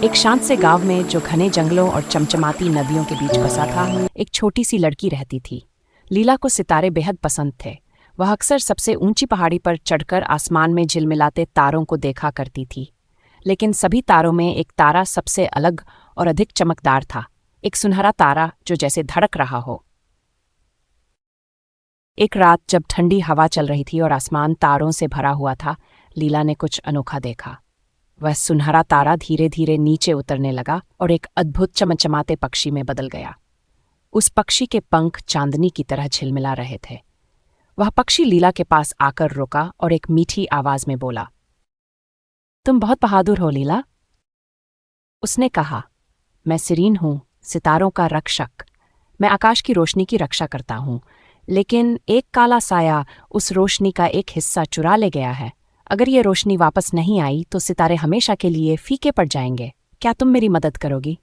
एक शांत से गांव में जो घने जंगलों और चमचमाती नदियों के बीच बसा था, एक छोटी सी लड़की रहती थी। लीला को सितारे बेहद पसंद थे। वह अक्सर सबसे ऊंची पहाड़ी पर चढ़कर आसमान में झिलमिलाते तारों को देखा करती थी। लेकिन सभी तारों में एक तारा सबसे अलग और अधिक चमकदार था, एक सुनहरा तारा जो जैसे धड़क रहा हो। एक रात जब ठंडी हवा चल रही थी और आसमान तारों से भरा हुआ था, लीला ने कुछ अनोखा देखा। वह सुनहरा तारा धीरे धीरे नीचे उतरने लगा और एक अद्भुत चमचमाते पक्षी में बदल गया। उस पक्षी के पंख चांदनी की तरह झिलमिला रहे थे। वह पक्षी लीला के पास आकर रुका और एक मीठी आवाज में बोला, तुम बहुत बहादुर हो लीला। उसने कहा, मैं सिरीन हूं, सितारों का रक्षक। मैं आकाश की रोशनी की रक्षा करता हूं, लेकिन एक काला साया उस रोशनी का एक हिस्सा चुरा ले गया है। अगर ये रोशनी वापस नहीं आई तो सितारे हमेशा के लिए फीके पड़ जाएंगे। क्या तुम मेरी मदद करोगी?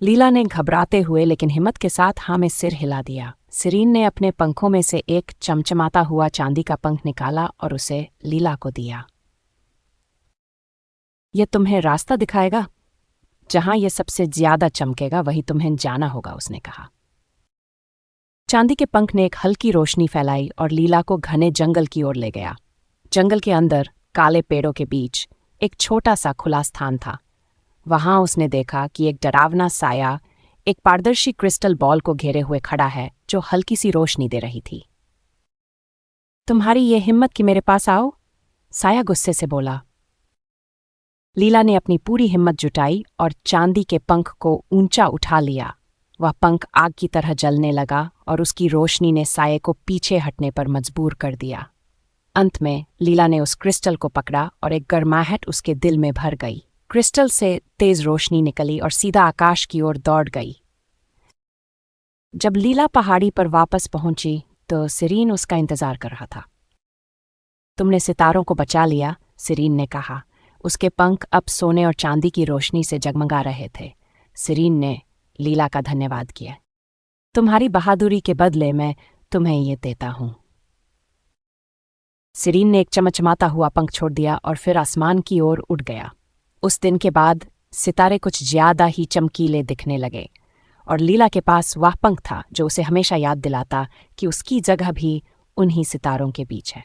लीला ने घबराते हुए लेकिन हिम्मत के साथ हाँ में सिर हिला दिया। सिरीन ने अपने पंखों में से एक चमचमाता हुआ चांदी का पंख निकाला और उसे लीला को दिया। यह तुम्हें रास्ता दिखाएगा। जहां यह सबसे ज्यादा चमकेगा वही तुम्हें जाना होगा, उसने कहा। चांदी के पंख ने एक हल्की रोशनी फैलाई और लीला को घने जंगल की ओर ले गया। जंगल के अंदर काले पेड़ों के बीच एक छोटा सा खुला स्थान था। वहां उसने देखा कि एक डरावना साया एक पारदर्शी क्रिस्टल बॉल को घेरे हुए खड़ा है जो हल्की सी रोशनी दे रही थी। तुम्हारी ये हिम्मत कि मेरे पास आओ? साया गुस्से से बोला। लीला ने अपनी पूरी हिम्मत जुटाई और चांदी के पंख को ऊंचा उठा लिया। वह पंख आग की तरह जलने लगा और उसकी रोशनी ने साये को पीछे हटने पर मजबूर कर दिया। अंत में लीला ने उस क्रिस्टल को पकड़ा और एक गर्माहट उसके दिल में भर गई। क्रिस्टल से तेज रोशनी निकली और सीधा आकाश की ओर दौड़ गई। जब लीला पहाड़ी पर वापस पहुंची तो सिरीन उसका इंतजार कर रहा था। तुमने सितारों को बचा लिया, सिरीन ने कहा। उसके पंख अब सोने और चांदी की रोशनी से जगमगा रहे थे। सिरीन ने लीला का धन्यवाद किया। तुम्हारी बहादुरी के बदले मैं तुम्हें ये देता हूं। सिरीन ने एक चमचमाता हुआ पंख छोड़ दिया और फिर आसमान की ओर उड़ गया। उस दिन के बाद सितारे कुछ ज्यादा ही चमकीले दिखने लगे और लीला के पास वह पंख था जो उसे हमेशा याद दिलाता कि उसकी जगह भी उन्हीं सितारों के बीच है।